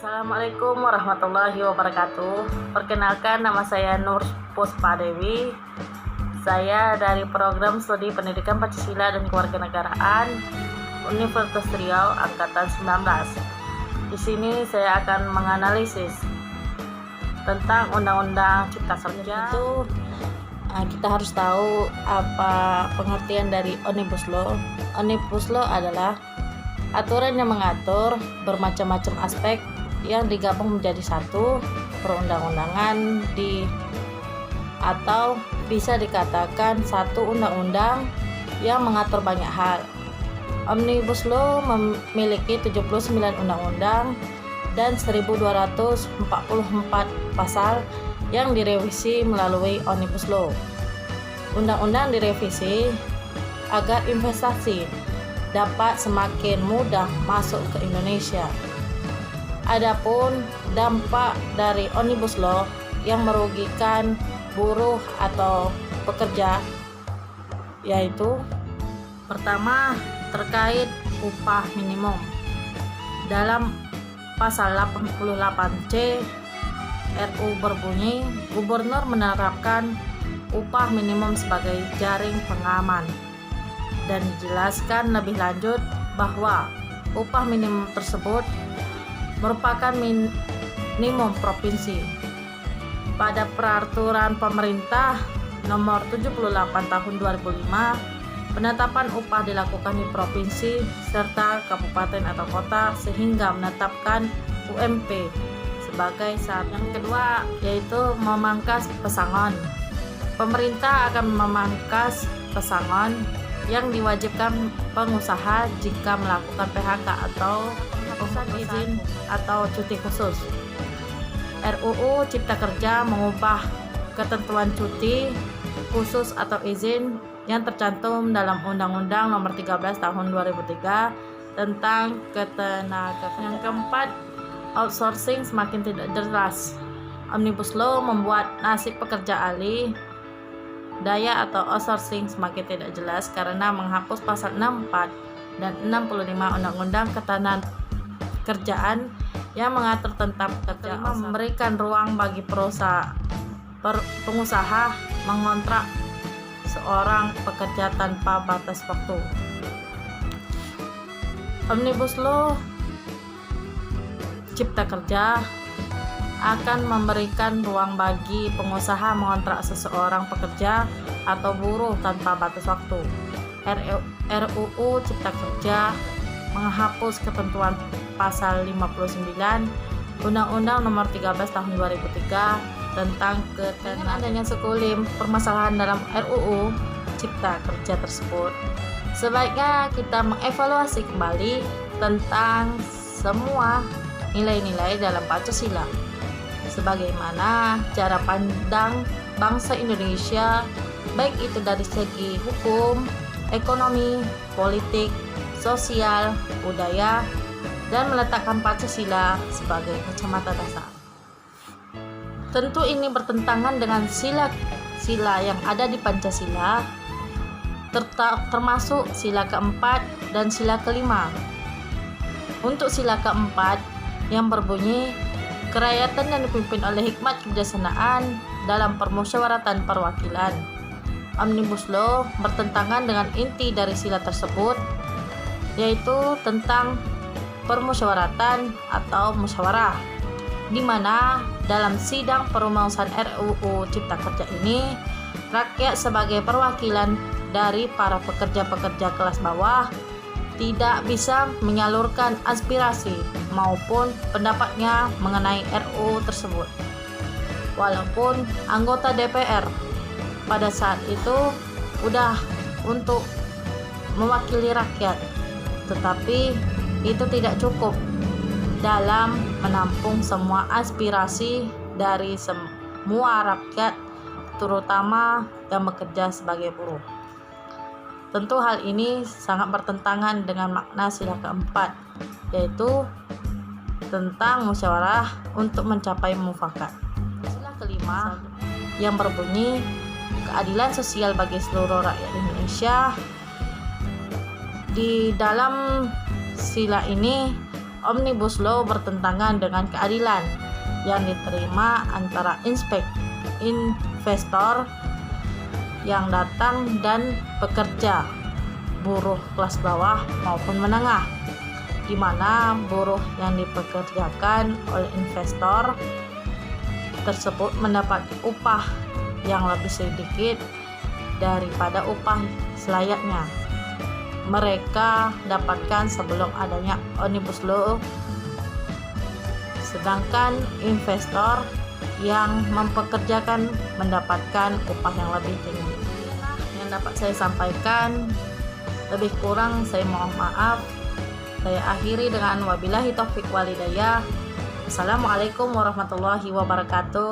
Assalamualaikum warahmatullahi wabarakatuh. Perkenalkan, nama saya Nur Puspa Dewi. Saya dari program studi pendidikan Pancasila dan Kewarganegaraan Universitas Riau angkatan 19. Di sini saya akan menganalisis tentang Undang-Undang Cipta Kerja. Kita harus tahu apa pengertian dari Omnibus Law. Omnibus Law adalah aturan yang mengatur bermacam-macam aspek yang digabung menjadi satu perundang-undangan atau bisa dikatakan satu undang-undang yang mengatur banyak hal. Omnibus Law memiliki 79 undang-undang dan 1244 pasal yang direvisi melalui Omnibus Law. Undang-undang direvisi agar investasi dapat semakin mudah masuk ke Indonesia. Adapun dampak dari Omnibus Law yang merugikan buruh atau pekerja yaitu pertama, terkait upah minimum. Dalam pasal 88C RU berbunyi, gubernur menerapkan upah minimum sebagai jaring pengaman, dan dijelaskan lebih lanjut bahwa upah minimum tersebut merupakan minimum provinsi. Pada peraturan pemerintah nomor 78 tahun 2005, penetapan upah dilakukan di provinsi serta kabupaten atau kota sehingga menetapkan UMP sebagai syarat. Yang kedua yaitu memangkas pesangon. Pemerintah akan memangkas pesangon yang diwajibkan pengusaha jika melakukan PHK atau penghapusan izin atau cuti khusus. RUU Cipta Kerja mengubah ketentuan cuti khusus atau izin yang tercantum dalam Undang-Undang Nomor 13 Tahun 2003 tentang ketenagakerjaan. Yang keempat, outsourcing semakin tidak jelas. Omnibus Law membuat nasib pekerja alih daya atau outsourcing semakin tidak jelas karena menghapus pasal 64 dan 65 Undang-Undang Ketenagakerjaan yang mengatur tentang pekerja. Memberikan ruang bagi pengusaha mengontrak seorang pekerja tanpa batas waktu. Omnibus Law Cipta Kerja akan memberikan ruang bagi pengusaha mengontrak seseorang pekerja atau buruh tanpa batas waktu. RUU Cipta Kerja menghapus ketentuan pasal 59 Undang-Undang Nomor 13 Tahun 2003 tentang adanya sekulim permasalahan dalam RUU Cipta Kerja tersebut. Sebaiknya kita mengevaluasi kembali tentang semua nilai-nilai dalam Pancasila, sebagaimana cara pandang bangsa Indonesia, baik itu dari segi hukum, ekonomi, politik, sosial, budaya, dan meletakkan Pancasila sebagai kacamata dasar. Tentu ini bertentangan dengan sila-sila yang ada di Pancasila, termasuk sila keempat dan sila kelima. Untuk sila keempat yang berbunyi, kerakyatan yang dipimpin oleh hikmat kebijaksanaan dalam permusyawaratan perwakilan. Omnibus Law bertentangan dengan inti dari sila tersebut, yaitu tentang permusyawaratan atau musyawarah, di mana dalam sidang perumusan RUU Cipta Kerja ini, rakyat sebagai perwakilan dari para pekerja-pekerja kelas bawah tidak bisa menyalurkan aspirasi maupun pendapatnya mengenai RUU tersebut. Walaupun anggota DPR pada saat itu udah untuk mewakili rakyat, tetapi itu tidak cukup dalam menampung semua aspirasi dari semua rakyat, terutama yang bekerja sebagai buruh. Tentu hal ini sangat bertentangan dengan makna sila keempat, yaitu tentang musyawarah untuk mencapai mufakat. Sila kelima yang berbunyi keadilan sosial bagi seluruh rakyat Indonesia. Di dalam sila ini Omnibus Law bertentangan dengan keadilan yang diterima antara investor yang datang dan pekerja, buruh kelas bawah maupun menengah, di mana buruh yang dipekerjakan oleh investor tersebut mendapat upah yang lebih sedikit daripada upah selayaknya mereka dapatkan sebelum adanya Omnibus Law, sedangkan investor yang mempekerjakan mendapatkan upah yang lebih tinggi. Yang dapat saya sampaikan, lebih kurang saya mohon maaf. Saya akhiri dengan wabillahi taufik walhidayah. Assalamualaikum warahmatullahi wabarakatuh.